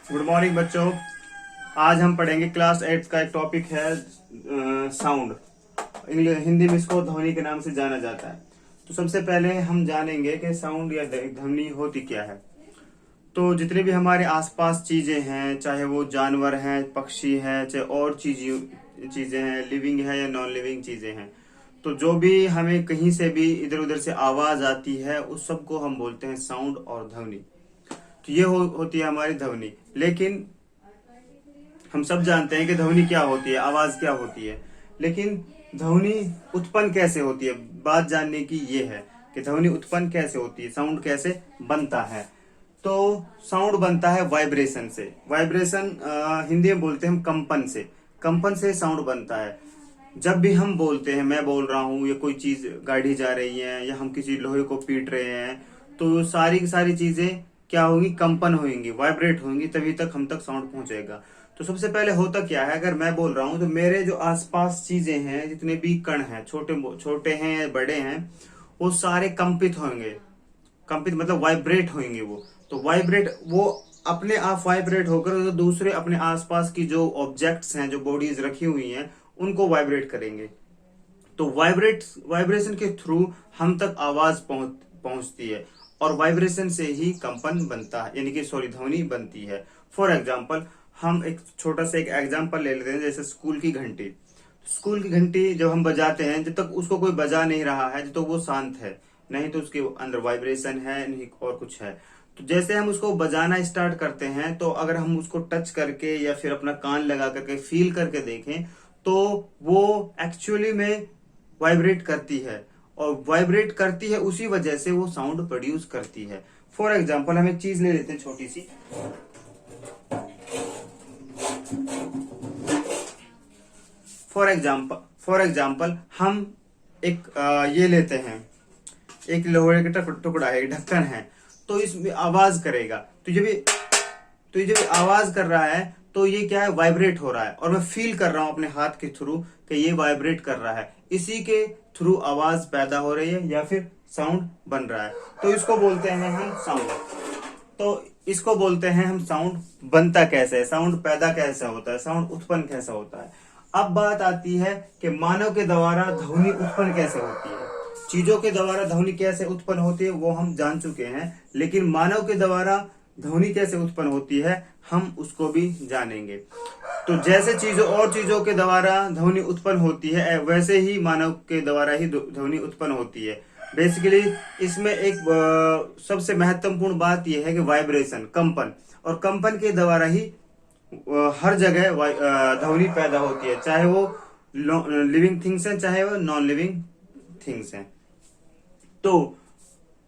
Good morning बच्चों। आज हम पढ़ेंगे क्लास 8 का एक टॉपिक है साउंड। हिंदी में इसको ध्वनि के नाम से जाना जाता है। तो सबसे पहले हम जानेंगे कि साउंड या ध्वनि होती क्या है। तो जितने भी हमारे आसपास चीजें हैं, चाहे वो जानवर हैं, पक्षी हैं, चाहे और चीजें हैं, लिविंग है या नॉन लिविंग चीजें हैं, तो जो भी हमें कहीं से भी इधर उधर से आवाज आती है उस सबको हम बोलते हैं साउंड और ध्वनि। तो ये होती है हमारी ध्वनि। लेकिन हम सब जानते हैं कि ध्वनि क्या होती है, आवाज क्या होती है, लेकिन ध्वनि उत्पन्न कैसे होती है, बात जानने की ये है कि ध्वनि उत्पन्न कैसे होती है, साउंड कैसे बनता है। तो साउंड बनता है वाइब्रेशन से। वाइब्रेशन हिंदी में बोलते हैं हम कंपन से। कंपन से साउंड बनता है। जब भी हम बोलते हैं, मैं बोल रहा हूँ या कोई चीज गाड़ी जा रही है या हम किसी लोहे को पीट रहे हैं, तो सारी की सारी चीजें क्या होंगी, कंपन होंगी, वाइब्रेट होंगी, तभी तक हम तक साउंड पहुंचेगा। तो सबसे पहले होता क्या है, अगर मैं बोल रहा हूँ तो मेरे जो आसपास चीजें हैं, जितने भी कण हैं, छोटे छोटे हैं या बड़े हैं, वो सारे कंपित होंगे। कंपित मतलब वाइब्रेट होंगे वो। तो वाइब्रेट वो अपने आप वाइब्रेट होकर तो दूसरे अपने आसपास की जो ऑब्जेक्ट्स हैं, जो बॉडीज रखी हुई हैं, उनको वाइब्रेट करेंगे। तो वाइब्रेशन के थ्रू हम तक आवाज पहुंचती है और वाइब्रेशन से ही कंपन बनता है, यानी कि सॉरी ध्वनि बनती है। फॉर एग्जाम्पल हम एक छोटा सा एक एग्जाम्पल ले लेते हैं, जैसे स्कूल की घंटी। स्कूल की घंटी जब हम बजाते हैं, जब तक उसको कोई बजा नहीं रहा है, जब तक वो शांत है, नहीं तो उसके अंदर वाइब्रेशन है, नहीं और कुछ है। तो जैसे हम उसको बजाना स्टार्ट करते हैं, तो अगर हम उसको टच करके या फिर अपना कान लगा करके फील करके देखें, तो वो एक्चुअली में वाइब्रेट करती है। और वाइब्रेट करती है उसी वजह से वो साउंड प्रोड्यूस करती है। फॉर एग्जाम्पल हम एक चीज ले लेते हैं छोटी सी। फॉर एग्जाम्पल हम एक ये लेते हैं, एक लोहे का टुकड़ा है, एक ढक्कन है, तो इसमें आवाज करेगा। तो ये जब आवाज कर रहा है तो ये क्या है, वाइब्रेट हो रहा है, और मैं फील कर रहा हूं अपने हाथ के थ्रू कि ये वाइब्रेट कर रहा है। इसी के थ्रू आवाज पैदा हो रही है या फिर साउंड बन रहा है। तो इसको बोलते हैं हम साउंड। तो इसको बोलते हैं हम साउंड। बनता कैसे है, साउंड पैदा कैसे होता है, साउंड उत्पन्न कैसे होता है। अब बात आती है कि मानव के द्वारा ध्वनि उत्पन्न कैसे होती है। चीजों के द्वारा ध्वनि कैसे उत्पन्न होती है वो हम जान चुके हैं, लेकिन मानव के द्वारा ध्वनि कैसे उत्पन्न होती है हम उसको भी जानेंगे। तो जैसे चीजों के द्वारा ध्वनि उत्पन्न होती है, वैसे ही मानव के द्वारा ही ध्वनि उत्पन्न होती है। बेसिकली इसमें एक सबसे महत्वपूर्ण बात यह है कि वाइब्रेशन, कंपन, और कंपन के द्वारा ही हर जगह ध्वनि पैदा होती है, चाहे वो लिविंग थिंग्स हैं, चाहे वो नॉन लिविंग थिंग्स हैं। तो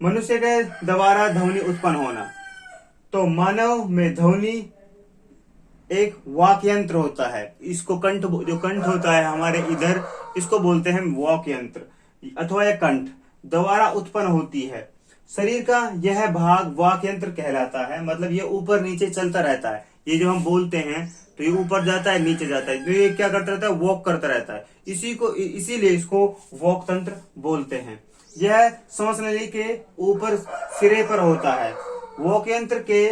मनुष्य के द्वारा ध्वनि उत्पन्न होना, तो मानव में ध्वनि एक वाक यंत्र होता है। इसको जो कंठ होता है हमारे इधर, इसको बोलते हैं वाक यंत्र अथवा यह कंठ द्वारा उत्पन्न होती है। शरीर का यह भाग वाक यंत्र कहलाता है। मतलब ये ऊपर नीचे चलता रहता है। ये जो हम बोलते हैं तो ये ऊपर जाता है, नीचे जाता है, तो ये क्या करता रहता है, वॉक करता रहता है। इसीलिए इसको वॉक तंत्र बोलते हैं। यह सांस नली के ऊपर सिरे पर होता है। वॉक यंत्र के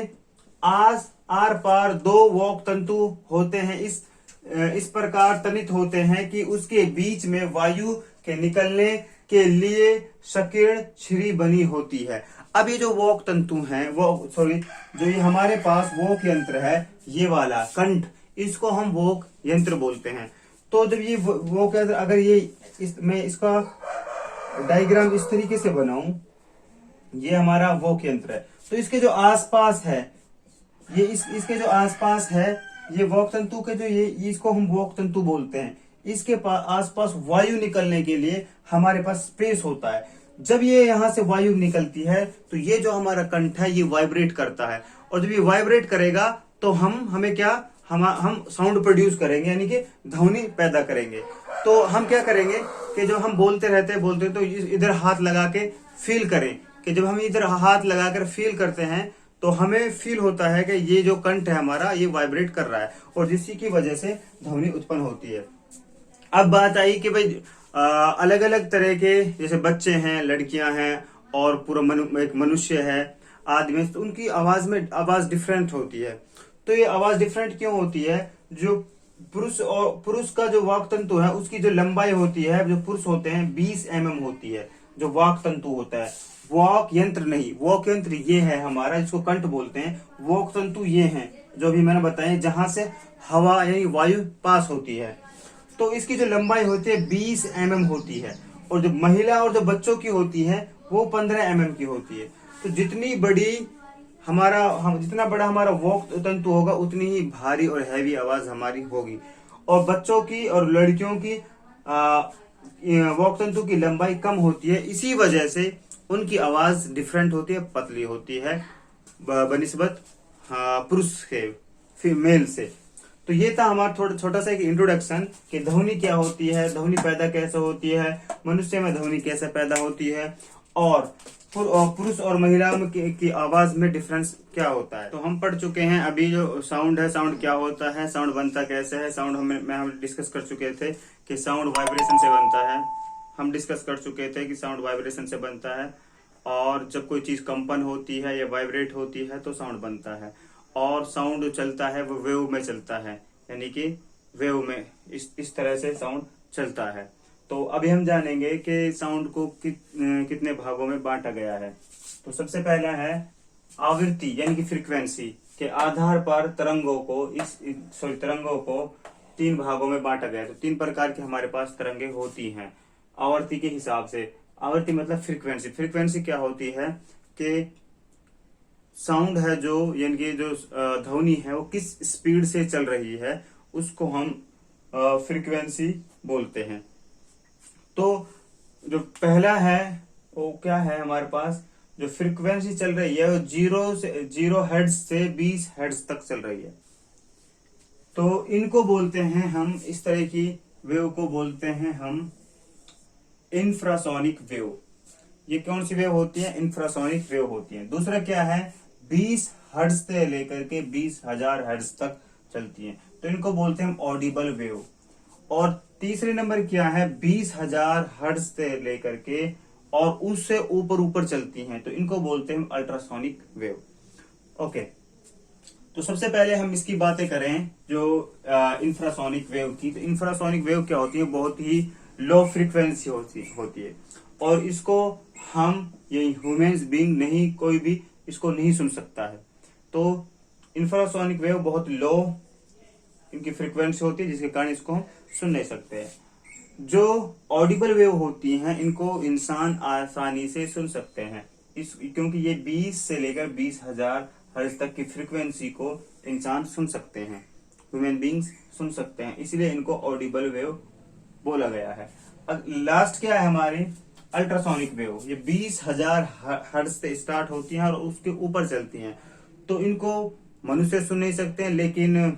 आर पार दो वॉक तंतु होते हैं। इस प्रकार तनित होते हैं कि उसके बीच में वायु के निकलने के लिए संकीर्ण झिरी बनी होती है। अब ये जो वॉक तंतु हैं, जो ये हमारे पास वॉक यंत्र है, ये वाला कंठ, इसको हम वॉक यंत्र बोलते हैं। तो जब ये वॉक यंत्र, अगर मैं इसका डायग्राम इस तरीके से बनाऊं, ये हमारा वॉक यंत्र है। तो इसके जो आसपास है, ये इसके जो आसपास है, ये वॉक तंतु के जो ये इसको हम वॉक तंतु बोलते हैं। इसके आसपास वायु निकलने के लिए हमारे पास स्पेस होता है। जब ये यहां से वायु निकलती है तो ये जो हमारा कंठ है ये वाइब्रेट करता है, और जब ये वाइब्रेट करेगा तो हमें क्या, हम साउंड प्रोड्यूस करेंगे, यानी कि ध्वनि पैदा करेंगे। तो हम क्या करेंगे कि जो हम बोलते रहते तो इधर हाथ लगा के फील करें, कि जब हम इधर हाथ लगाकर फील करते हैं तो हमें फील होता है कि ये जो कंठ है हमारा ये वाइब्रेट कर रहा है, और जिसकी की वजह से ध्वनि उत्पन्न होती है। अब बात आई कि भाई अलग अलग तरह के, जैसे बच्चे हैं, लड़कियां हैं, और पूरा एक मनुष्य है, आदमी, तो उनकी आवाज डिफरेंट होती है। तो ये आवाज डिफरेंट क्यों होती है? जो पुरुष का जो वाक तंतु है उसकी जो लंबाई होती है, जो पुरुष होते हैं 20 mm होती है, जो वाक तंतु होता है। वाक यंत्र नहीं, वाक यंत्र ये है हमारा, जिसको कंठ बोलते हैं। वाक तंतु ये हैं जो भी मैंने बताया, जहां से हवा यानी वायु पास होती है। तो इसकी जो लंबाई होती है 20 mm होती है, और जो महिला और जो बच्चों की होती है वो 15 mm की होती है। तो जितनी बड़ी जितना बड़ा हमारा वॉक तंतु होगा उतनी ही भारी और हैवी आवाज हमारी होगी। और बच्चों की और लड़कियों की वॉक तंतु की लंबाई कम होती है, इसी वजह से उनकी आवाज डिफरेंट होती है, पतली होती है बनिस्बत पुरुष के फीमेल से। तो ये था हमारा थोड़ा छोटा सा एक इंट्रोडक्शन कि ध्वनि क्या होती है, ध्वनि पैदा कैसे होती है, मनुष्य में ध्वनि कैसे पैदा होती है, और पुरुष और महिला की आवाज में डिफरेंस क्या होता है। तो हम पढ़ चुके हैं अभी जो साउंड है, साउंड क्या होता है, साउंड बनता कैसे है। साउंड हम डिस्कस कर चुके थे कि साउंड वाइब्रेशन से बनता है। हम डिस्कस कर चुके थे कि साउंड वाइब्रेशन से बनता है, और जब कोई चीज कंपन होती है या वाइब्रेट होती है तो साउंड बनता है। और साउंड जो चलता है वो वेव में चलता है, यानी कि वेव में इस तरह से साउंड चलता है। तो अभी हम जानेंगे कि साउंड को कितने भागों में बांटा गया है। तो सबसे पहला है आवृत्ति यानी कि फ्रीक्वेंसी के आधार पर तरंगों को 3 भागों में बांटा गया है। तो 3 प्रकार की हमारे पास तरंगे होती हैं आवृत्ति के हिसाब से। आवृत्ति मतलब फ्रीक्वेंसी। फ्रीक्वेंसी क्या होती है कि साउंड है जो, यानी कि जो ध्वनि है वो किस स्पीड से चल रही है, उसको हम फ्रीक्वेंसी बोलते हैं। तो जो पहला है वो क्या है हमारे पास, जो फ्रीक्वेंसी चल रही है वो 0 हर्ट्ज से 20 हर्ट्ज तक चल रही है। तो इनको बोलते हैं हम, इस तरह की वेव को बोलते हैं हम इंफ्रासोनिक वेव। ये कौन सी वेव होती है? इंफ्रासोनिक वेव होती है। दूसरा क्या है, 20 हर्ट्ज से लेकर के 20,000 हर्ट्ज तक चलती है, तो इनको बोलते हैं हम ऑडिबल वेव। और तीसरे नंबर क्या है, 20,000 हर्ट्ज से लेकर के और उससे ऊपर चलती हैं, तो इनको बोलते हैं अल्ट्रासोनिक वेव। ओके, तो सबसे पहले हम इसकी बातें करें जो इंफ्रासोनिक वेव की। तो इंफ्रासोनिक वेव क्या होती है, बहुत ही लो फ्रीक्वेंसी होती है, और इसको हम ये ह्यूमंस बीइंग नहीं, कोई भी इसको नहीं सुन सकता है। तो इंफ्रासोनिक वेव बहुत लो इनकी फ्रीक्वेंसी होती है, जिसके कारण इसको हम सुन नहीं सकते हैं। जो ऑडिबल वेव होती हैं इनको इंसान आसानी से सुन सकते हैं, क्योंकि ये 20 से लेकर 20,000 हर्ट्ज तक की फ्रीक्वेंसी को इंसान सुन सकते हैं, ह्यूमन बींग्स सुन सकते हैं, इसलिए इनको ऑडिबल वेव बोला गया है। लास्ट क्या है हमारी, अल्ट्रासोनिक वेव। ये 20,000 हर्ट्ज से स्टार्ट होती हैं और उसके ऊपर चलती हैं, तो इनको मनुष्य सुन नहीं सकते हैं, लेकिन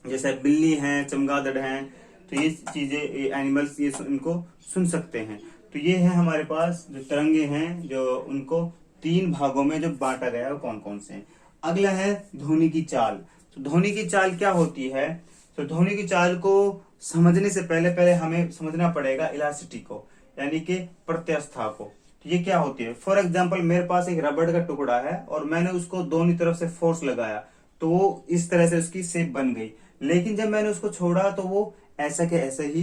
जैसे बिल्ली हैं, चमगादड़ हैं, तो ये चीजें, एनिमल्स, ये इनको सुन सकते हैं। तो ये है हमारे पास जो तरंगे हैं, जो उनको 3 भागों में जो बांटा गया है, कौन कौन से हैं। अगला है ध्वनि की चाल। तो ध्वनि की चाल क्या होती है, तो ध्वनि की चाल को समझने से पहले हमें समझना पड़ेगा इलास्टिसिटी को, यानी कि प्रत्यास्था को। तो ये क्या होती है, फॉर एग्जाम्पल मेरे पास एक रबड़ का टुकड़ा है और मैंने उसको दोनों तरफ से फोर्स लगाया, तो वो इस तरह से उसकी शेप बन गई। लेकिन जब मैंने उसको छोड़ा तो वो ऐसा के ऐसे ही,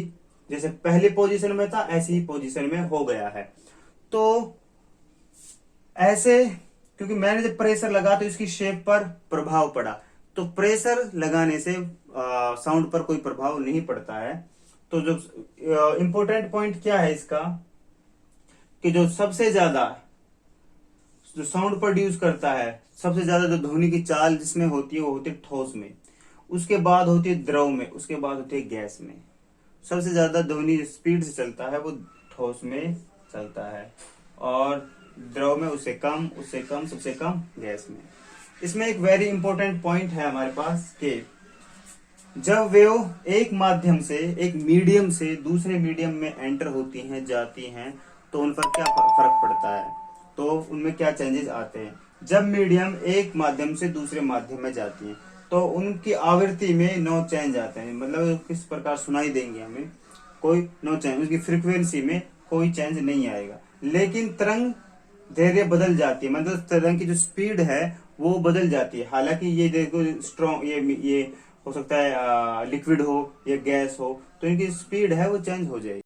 जैसे पहले पोजीशन में था ऐसी ही पोजीशन में हो गया है। तो ऐसे, क्योंकि मैंने जब प्रेशर लगा तो इसकी शेप पर प्रभाव पड़ा, तो प्रेशर लगाने से साउंड पर कोई प्रभाव नहीं पड़ता है। तो जो इंपॉर्टेंट पॉइंट क्या है इसका, कि जो सबसे ज्यादा जो साउंड प्रोड्यूस करता है, सबसे ज्यादा जो ध्वनि की चाल जिसमें होती है वो होती है ठोस में, उसके बाद होती है द्रव में, उसके बाद होती है गैस में। सबसे ज्यादा ध्वनि स्पीड से चलता है वो ठोस में चलता है, और द्रव में उससे कम, सबसे कम गैस में। इसमें एक वेरी इंपॉर्टेंट पॉइंट है हमारे पास कि जब वेव एक माध्यम से, एक मीडियम से दूसरे मीडियम में एंटर होती हैं, जाती हैं, तो उन पर क्या फर्क पड़ता है, तो उनमें क्या चेंजेस आते हैं। जब मीडियम एक माध्यम से दूसरे माध्यम में जाती है तो उनकी आवृत्ति में नो चेंज आते हैं, मतलब किस प्रकार सुनाई देंगे हमें, कोई नो चेंज, उसकी फ्रीक्वेंसी में कोई चेंज नहीं आएगा। लेकिन तरंग धैर्य बदल जाती है, मतलब तरंग की जो स्पीड है वो बदल जाती है। हालांकि ये देखो स्ट्रॉन्ग, ये हो सकता है लिक्विड हो या गैस हो, तो इनकी स्पीड है वो चेंज हो जाएगी।